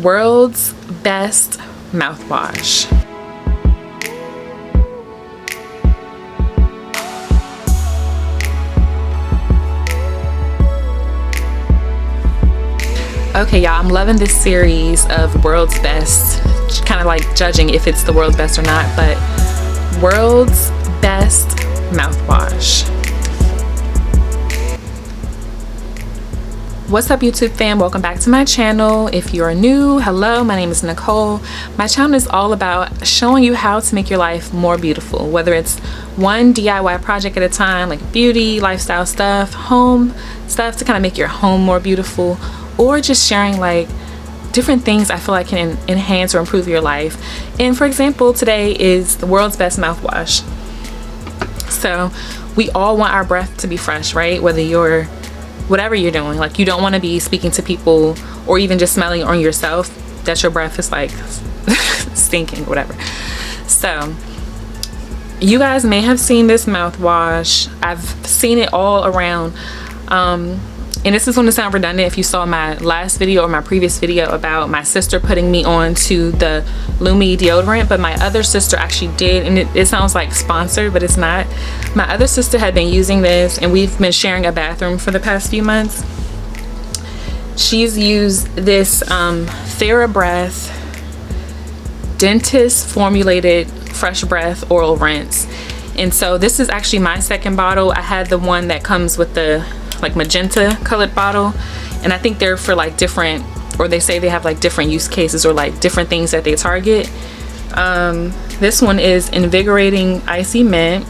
World's best mouthwash. Okay, y'all, I'm loving this series of world's best, kind of like judging if it's the world's best or not, but world's best mouthwash. What's up, YouTube fam? Welcome back to my channel. If you're new, hello, my name is Nicole. My channel is all about showing you how to make your life more beautiful, whether it's one DIY project at a time, like beauty, lifestyle stuff, home stuff to kind of make your home more beautiful, or just sharing like different things I feel like can enhance or improve your life. And for example, today is the world's best mouthwash. So we all want our breath to be fresh, right? Whatever you're doing, like you don't want to be speaking to people or even just smelling on yourself that your breath is like stinking or whatever. So you guys may have seen this mouthwash. I've seen it all around. And this is going to sound redundant if you saw my last video or my previous video about my sister putting me on to the Lumi deodorant, but my other sister actually did, and it sounds like sponsored, but it's not. My other sister had been using this, and we've been sharing a bathroom for the past few months. She's used this Therabreath dentist formulated fresh breath oral rinse, and so this is actually my second bottle. I had the one that comes with the like magenta colored bottle, and I think they're for like different, or they say they have like different use cases or like different things that they target. This one is invigorating icy mint,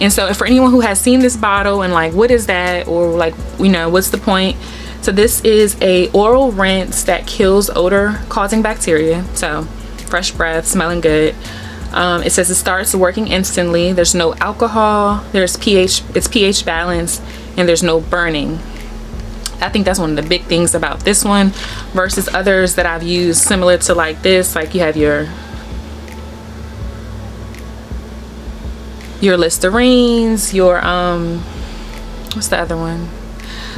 and so for anyone who has seen this bottle and like what is that, or like, you know, what's the point, so this is a oral rinse that kills odor causing bacteria. So fresh breath, smelling good. It says it starts working instantly. There's no alcohol, there's pH, it's pH balanced, and there's no burning. I think that's one of the big things about this one versus others that I've used similar to like this. Like you have your Listerines, your what's the other one?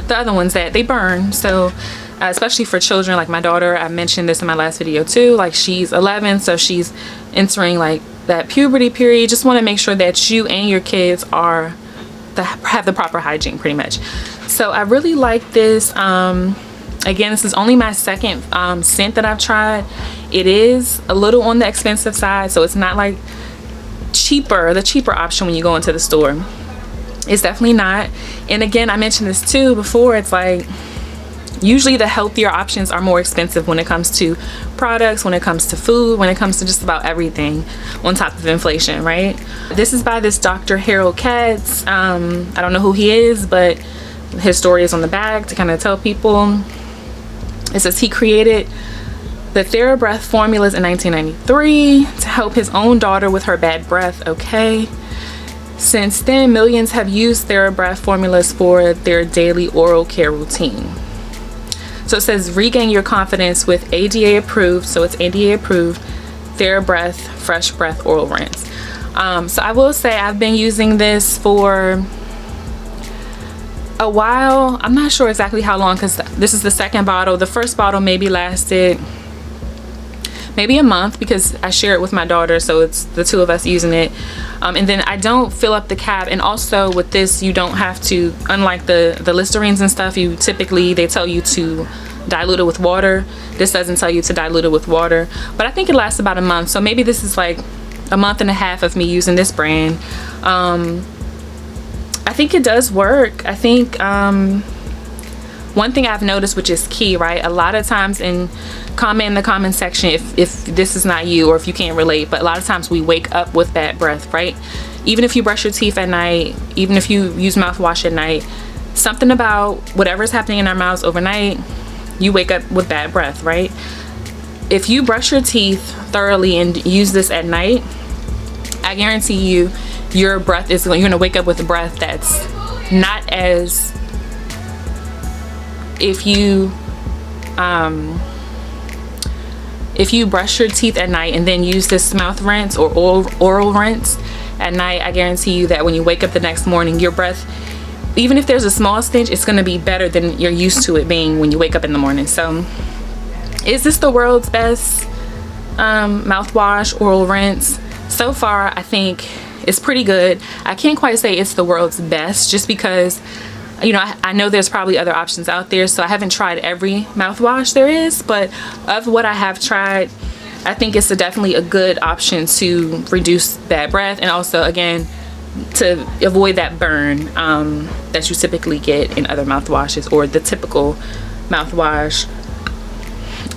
The other ones that they burn. So especially for children, like my daughter, I mentioned this in my last video too, like she's 11, so she's entering like that puberty period. Just want to make sure that you and your kids have the proper hygiene pretty much. So I really like this. Again, this is only my second scent that I've tried. It is a little on the expensive side, so it's not like the cheaper option when you go into the store. It's definitely not. And again, I mentioned this too before, it's like usually the healthier options are more expensive when it comes to products, when it comes to food, when it comes to just about everything on top of inflation, right? This is by this Dr. Harold Katz. I don't know who he is, but his story is on the back to kind of tell people. It says he created the Therabreath formulas in 1993 to help his own daughter with her bad breath. Okay. Since then, millions have used Therabreath formulas for their daily oral care routine. So it says regain your confidence with ADA approved, so it's ADA approved Therabreath fresh breath oral rinse. So I will say I've been using this for a while. I'm not sure exactly how long, because this is the second bottle. The first bottle maybe lasted maybe a month because I share it with my daughter, so it's the two of us using it. And then I don't fill up the cap, and also with this you don't have to, unlike the Listerines and stuff, they tell you to dilute it with water. This doesn't tell you to dilute it with water, but I think it lasts about a month, so maybe this is like a month and a half of me using this brand. I think it does work. I think one thing I've noticed, which is key, right? A lot of times in the comment section if this is not you or if you can't relate, but a lot of times we wake up with bad breath, right? Even if you brush your teeth at night, even if you use mouthwash at night, something about whatever's happening in our mouths overnight, you wake up with bad breath, right? If you brush your teeth thoroughly and use this at night, I guarantee you your breath is, you're gonna wake up with a breath that's not as, if you brush your teeth at night and then use this mouth rinse or oral rinse at night, I guarantee you that when you wake up the next morning, your breath, even if there's a small stench, it's going to be better than you're used to it being when you wake up in the morning. So Is this the world's best mouthwash, oral rinse? So far, I think it's pretty good. I can't quite say it's the world's best just because, you know, I know there's probably other options out there, so I haven't tried every mouthwash there is, but of what I have tried, I think it's definitely a good option to reduce bad breath, and also, again, to avoid that burn that you typically get in other mouthwashes or the typical mouthwash.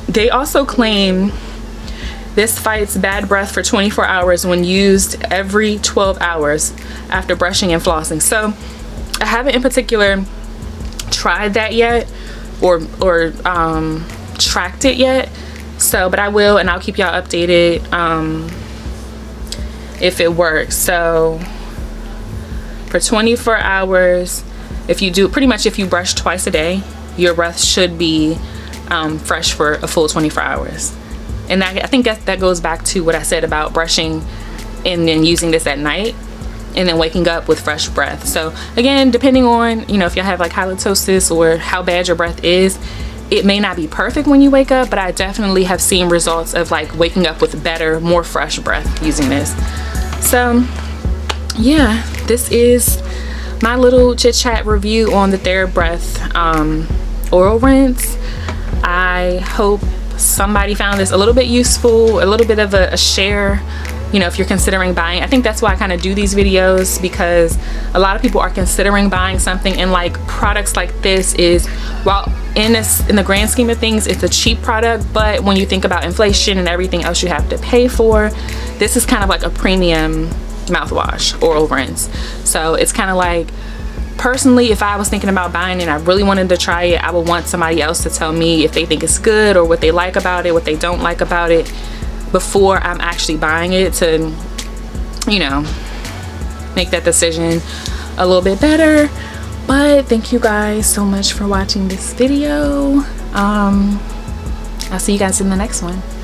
They also claim this fights bad breath for 24 hours when used every 12 hours after brushing and flossing. So I haven't in particular tried that yet or tracked it yet. So, but I will, and I'll keep y'all updated if it works. So for 24 hours, if you do, pretty much if you brush twice a day, your breath should be fresh for a full 24 hours. And I think that goes back to what I said about brushing and then using this at night and then waking up with fresh breath. So again, depending on, you know, if you have like halitosis or how bad your breath is, it may not be perfect when you wake up, but I definitely have seen results of like waking up with better, more fresh breath using this. So yeah, this is my little chit chat review on the Therabreath oral rinse. I hope somebody found this a little bit useful, a little bit of a share, you know, if you're considering buying. I think that's why I kind of do these videos, because a lot of people are considering buying something, and like products like this is, while in the grand scheme of things, it's a cheap product, but when you think about inflation and everything else you have to pay for, this is kind of like a premium mouthwash, oral rinse. So it's kind of like, personally, if I was thinking about buying it, I really wanted to try it, I would want somebody else to tell me if they think it's good or what they like about it, what they don't like about it, before I'm actually buying it, to, you know, make that decision a little bit better. But thank you guys so much for watching this video. I'll see you guys in the next one.